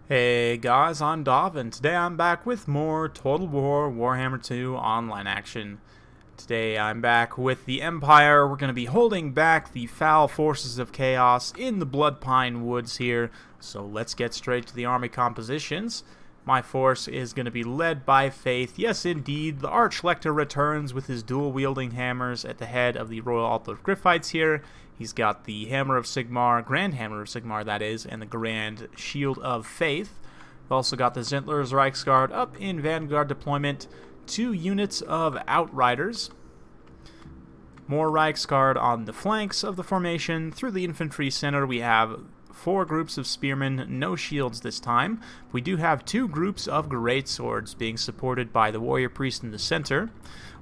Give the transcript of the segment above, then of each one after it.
Hey guys, I'm Dov, and today I'm back with more Total War Warhammer 2 online action. Today I'm back with the Empire. We're going to be holding back the foul forces of chaos in the Bloodpine Woods here, so let's get straight to the army compositions. My force is going to be led by Faith. Yes, indeed, the Lector returns with his dual-wielding hammers at the head of the Royal Altar of Griffites here. He's got the Hammer of Sigmar, Grand Hammer of Sigmar that is, and the Grand Shield of Faith. We've also got the Zentler's Reichsguard up in Vanguard deployment, 2 units of Outriders. More Reichsguard on the flanks of the formation. Through the infantry center we have 4 groups of spearmen, no shields this time. We do have 2 groups of greatswords being supported by the warrior priest in the center.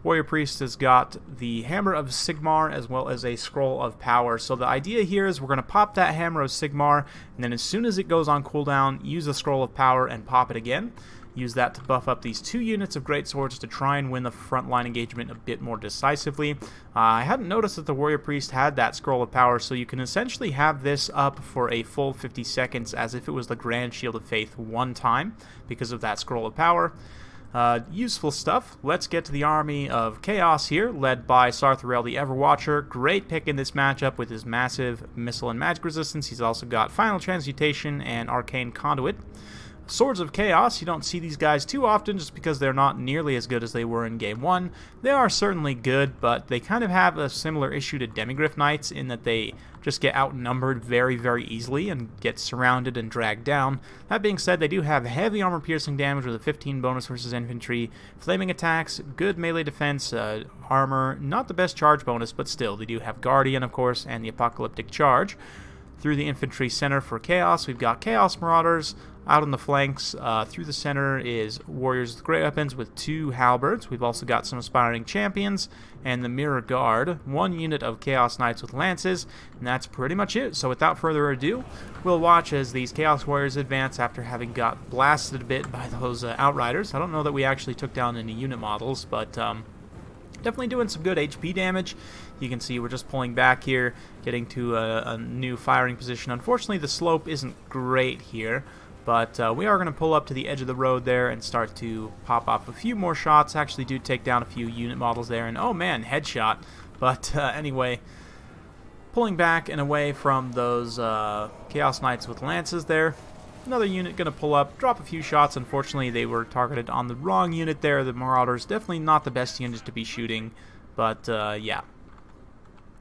Warrior priest has got the Hammer of Sigmar as well as a Scroll of Power. So the idea here is we're going to pop that Hammer of Sigmar, and then as soon as it goes on cooldown, use the Scroll of Power and pop it again. Use that to buff up these 2 units of greatswords to try and win the frontline engagement a bit more decisively. I hadn't noticed that the Warrior Priest had that Scroll of Power, so you can essentially have this up for a full 50 seconds as if it was the Grand Shield of Faith one time because of that Scroll of Power. Useful stuff. Let's get to the army of chaos here, led by Sartharel the Everwatcher. Great pick in this matchup with his massive missile and magic resistance. He's also got Final Transmutation and Arcane Conduit. Swords of Chaos, you don't see these guys too often just because they're not nearly as good as they were in Game 1. They are certainly good, but they kind of have a similar issue to Demigryph Knights in that they just get outnumbered very, very easily and get surrounded and dragged down. That being said, they do have heavy armor-piercing damage with a 15 bonus versus infantry, flaming attacks, good melee defense, armor, not the best charge bonus, but still, they do have Guardian, of course, and the Apocalyptic Charge. Through the infantry center for Chaos, we've got Chaos Marauders. Out on the flanks, through the center is Warriors with Great Weapons with 2 Halberds. We've also got some Aspiring Champions and the Mirror Guard, 1 unit of Chaos Knights with Lances, and that's pretty much it. So without further ado, we'll watch as these Chaos Warriors advance after having got blasted a bit by those Outriders. I don't know that we actually took down any unit models, but definitely doing some good HP damage. You can see we're just pulling back here, getting to a new firing position. Unfortunately, the slope isn't great here. But we are going to pull up to the edge of the road there and start to pop off a few more shots. Actually do take down a few unit models there. And oh man, headshot. But anyway, pulling back and away from those Chaos Knights with Lances there. Another unit going to pull up, drop a few shots. Unfortunately, they were targeted on the wrong unit there. The Marauders, definitely not the best unit to be shooting. But yeah.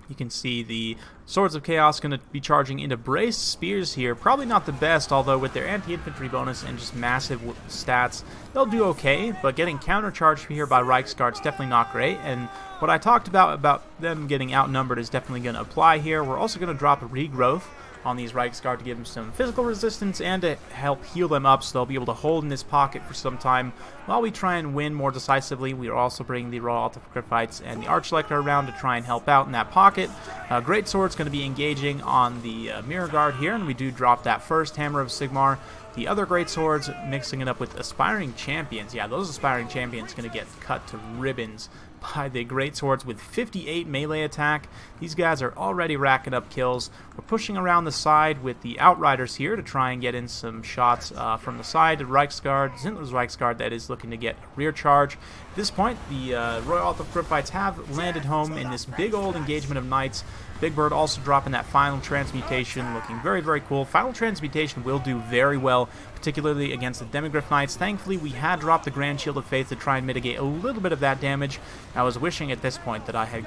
You can see the Swords of Chaos going to be charging into Brace Spears here. Probably not the best, although with their anti-infantry bonus and just massive stats, they'll do okay. But getting countercharged here by Reichsguard is definitely not great. And what I talked about them getting outnumbered is definitely going to apply here. We're also going to drop a Regrowth on these Reichsguard to give them some physical resistance and to help heal them up so they'll be able to hold in this pocket for some time while we try and win more decisively. We are also bringing the Royal Altar of Griffites and the Lector around to try and help out in that pocket. Greatsword's going to be engaging on the Mirror Guard here, and we do drop that first Hammer of Sigmar. The other Greatswords mixing it up with Aspiring Champions. Yeah, those Aspiring Champions going to get cut to ribbons by the Greatswords with 58 melee attack. These guys are already racking up kills. We're pushing around the side with the Outriders here to try and get in some shots from the side. The Reichsguard, Zintler's Reichsguard, that is looking to get a rear charge. At this point, the Royal Altar of Griffites have landed home in this big old engagement of Knights. Big Bird also dropping that Final Transmutation, looking very, very cool. Final Transmutation will do very well, particularly against the Demigryph Knights. Thankfully, we had dropped the Grand Shield of Faith to try and mitigate a little bit of that damage. I was wishing at this point that I had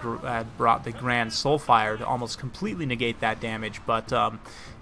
brought the Grand Soulfire to almost completely negate that damage, but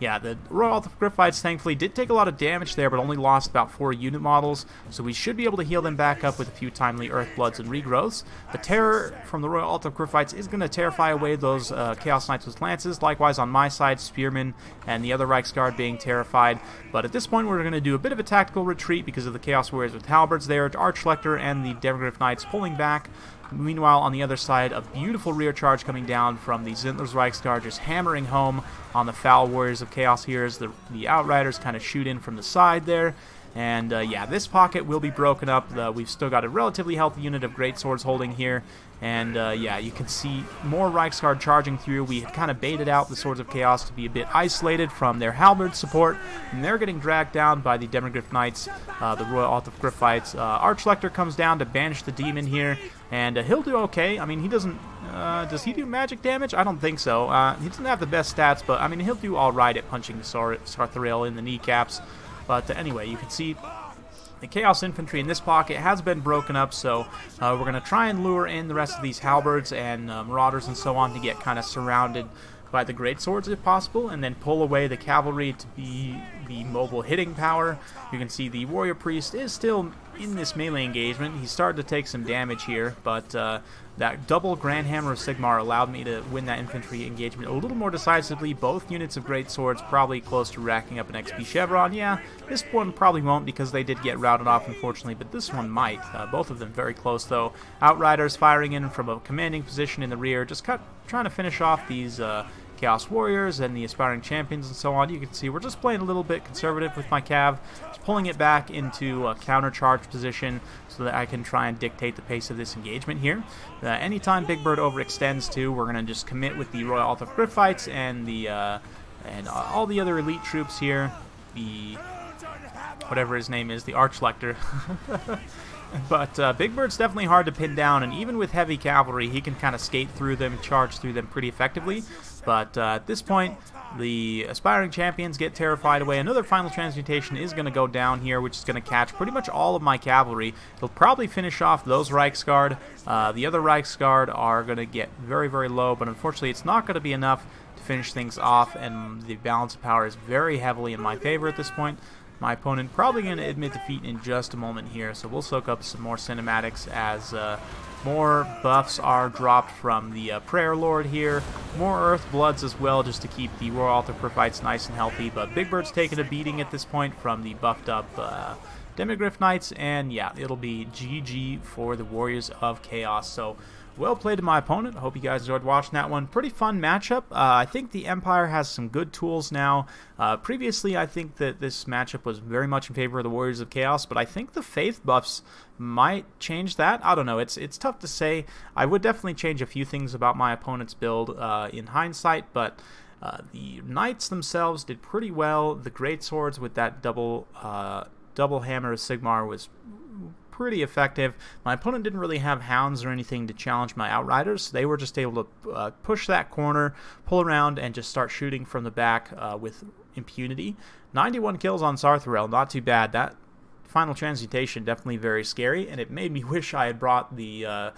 yeah, the Royal Altar of Griffites thankfully did take a lot of damage there, but only lost about 4 unit models, so we should be able to heal them back up with a few timely Earthbloods and Regrowths. The Terror from the Royal Altar of Griffites is going to terrify away those Chaos Knights with Lances. Likewise on my side, Spearmen and the other Reichsguard being terrified. But at this point, we're going to do a bit of a tactical retreat because of the Chaos Warriors with Halberds there. Lector and the Demigryph Knights pulling back. Meanwhile, on the other side, a beautiful rear charge coming down from the Zintler's Reichsguard, just hammering home on the foul Warriors of Chaos here as the Outriders kind of shoot in from the side there. And yeah, this pocket will be broken up. We've still got a relatively healthy unit of greatswords holding here. And yeah, you can see more Reiksguard charging through. We had kind of baited out the Swords of Chaos to be a bit isolated from their halberd support, and they're getting dragged down by the Demogryph Knights, the Royal Alt of Griffites. Arch-Lector comes down to banish the demon here, and he'll do okay. I mean, he doesn't... does he do magic damage? I don't think so. He doesn't have the best stats, but I mean, he'll do alright at punching the Sarthariel in the kneecaps. But anyway, you can see the Chaos Infantry in this pocket has been broken up, so we're going to try and lure in the rest of these halberds and marauders and so on to get kind of surrounded by the greatswords if possible, and then pull away the cavalry to be the mobile hitting power. You can see the warrior priest is still in this melee engagement. He's started to take some damage here, but that double Grand Hammer of Sigmar allowed me to win that infantry engagement a little more decisively. Both units of greatswords probably close to racking up an XP chevron. Yeah, this one probably won't because they did get routed off, unfortunately, but this one might. Both of them very close, though. Outriders firing in from a commanding position in the rear, just trying to finish off these Chaos Warriors and the Aspiring Champions and so on. You can see we're just playing a little bit conservative with my cav, just pulling it back into a counter-charge position so that I can try and dictate the pace of this engagement here. Anytime Big Bird overextends too, we're going to just commit with the Royal Alt of Griffites and the all the other elite troops here. The whatever his name is, the Arch-Lector. But Big Bird's definitely hard to pin down, and even with heavy cavalry, he can kind of skate through them, charge through them pretty effectively. But at this point, the Aspiring Champions get terrified away. Another Final Transmutation is going to go down here, which is going to catch pretty much all of my cavalry. It'll probably finish off those Reiksguard. The other Reiksguard are going to get very, very low, but unfortunately it's not going to be enough to finish things off, and the balance of power is very heavily in my favor at this point. My opponent probably going to admit defeat in just a moment here, so we'll soak up some more cinematics as more buffs are dropped from the Prayer Lord here. More Earth Bloods as well, just to keep the Royal Alt of Griffites nice and healthy. But Big Bird's taking a beating at this point from the buffed up Demogryph Knights, and yeah, it'll be GG for the Warriors of Chaos. So well played to my opponent. Hope you guys enjoyed watching that one. Pretty fun matchup. I think the Empire has some good tools now. Previously, I think that this matchup was very much in favor of the Warriors of Chaos, but I think the Faith buffs might change that. I don't know. It's tough to say. I would definitely change a few things about my opponent's build in hindsight, but the Knights themselves did pretty well. The Greatswords with that double Hammer of Sigmar was pretty effective. My opponent didn't really have hounds or anything to challenge my Outriders, so they were just able to push that corner, pull around, and just start shooting from the back with impunity. 91 kills on Sarthariel, not too bad. That Final Transmutation definitely very scary, and it made me wish I had brought the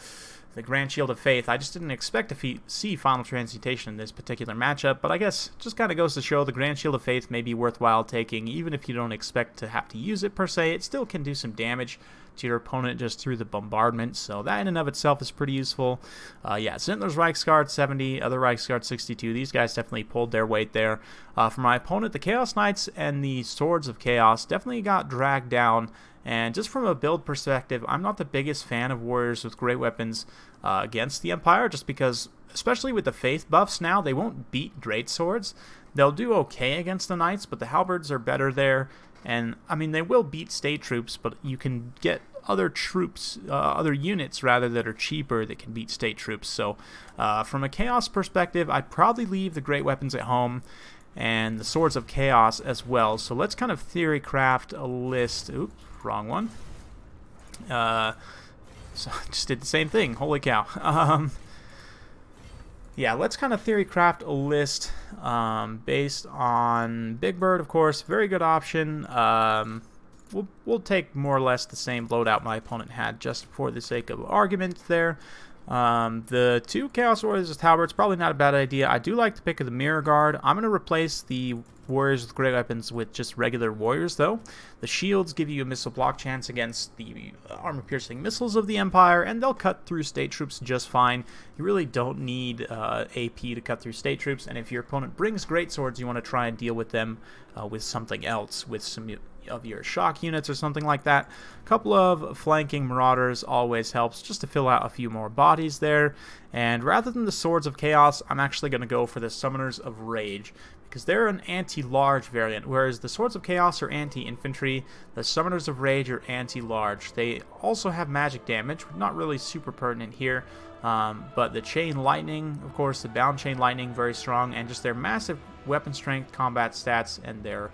Grand Shield of Faith. I just didn't expect to see Final Transmutation in this particular matchup, but I guess it just kind of goes to show the Grand Shield of Faith may be worthwhile taking, even if you don't expect to have to use it per se. It still can do some damage to your opponent just through the bombardment, so that in and of itself is pretty useful. Yeah, Zintler's Reiksguard 70, other Reiksguard 62. These guys definitely pulled their weight there. For my opponent, the Chaos Knights and the Swords of Chaos definitely got dragged down. And just from a build perspective, I'm not the biggest fan of warriors with great weapons against the Empire, just because, especially with the Faith buffs now, they won't beat great swords. They'll do okay against the Knights, but the halberds are better there. And, I mean, they will beat state troops, but you can get other troops, other units, rather, that are cheaper that can beat state troops. So, from a Chaos perspective, I'd probably leave the great weapons at home and the Swords of Chaos as well. So let's kind of theory craft a list. Oops, wrong one. So I just did the same thing. Holy cow. Yeah, let's kind of theory craft a list based on Big Bird, of course. Very good option. We'll take more or less the same loadout my opponent had, just for the sake of argument there. The two Chaos Warriors with halberds, probably not a bad idea. I do like the pick of the Mirror Guard. I'm going to replace the Warriors with great weapons with just regular warriors, though. The shields give you a missile block chance against the armor-piercing missiles of the Empire, and they'll cut through state troops just fine. You really don't need AP to cut through state troops, and if your opponent brings great swords, you want to try and deal with them with something else, with some of your shock units or something like that. A couple of flanking marauders always helps, just to fill out a few more bodies there. And rather than the Swords of Chaos, I'm actually going to go for the Summoners of Rage, because they're an anti-large variant, whereas the Swords of Chaos are anti-infantry, the Summoners of Rage are anti-large. They also have magic damage, not really super pertinent here, but the Chain Lightning, of course, the Bound Chain Lightning, very strong, and just their massive weapon strength, combat stats, and their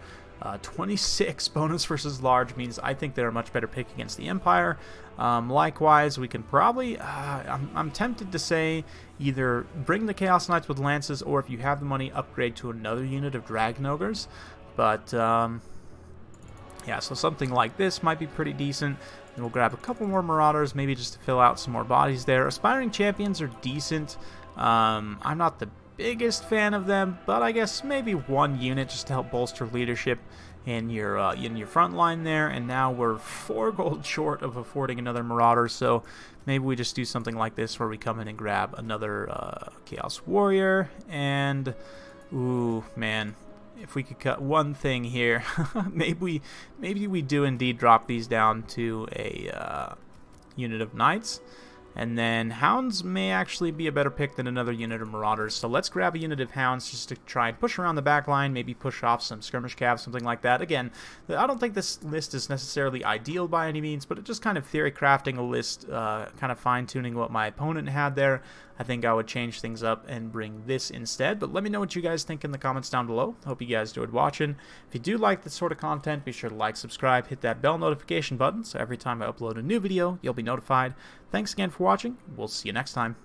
26 bonus versus large means I think they're a much better pick against the Empire. Likewise, we can probably, I'm tempted to say either bring the Chaos Knights with Lances, or if you have the money, upgrade to another unit of Dragon Ogres. But, yeah, so something like this might be pretty decent. And we'll grab a couple more Marauders, maybe just to fill out some more bodies there. Aspiring Champions are decent. I'm not the biggest fan of them, but I guess maybe one unit just to help bolster leadership in your front line there. And now we're 4 gold short of affording another Marauder, so maybe we just do something like this where we come in and grab another Chaos Warrior. And ooh, man, if we could cut one thing here, maybe we do indeed drop these down to a unit of Knights. And then Hounds may actually be a better pick than another unit of Marauders. So let's grab a unit of Hounds just to try and push around the back line, maybe push off some skirmish calves, something like that. Again, I don't think this list is necessarily ideal by any means, but it just kind of theory crafting a list, kind of fine-tuning what my opponent had there. I think I would change things up and bring this instead. But let me know what you guys think in the comments down below. Hope you guys enjoyed watching. If you do like this sort of content, be sure to like, subscribe, hit that bell notification button, so every time I upload a new video, you'll be notified. Thanks again for watching. We'll see you next time.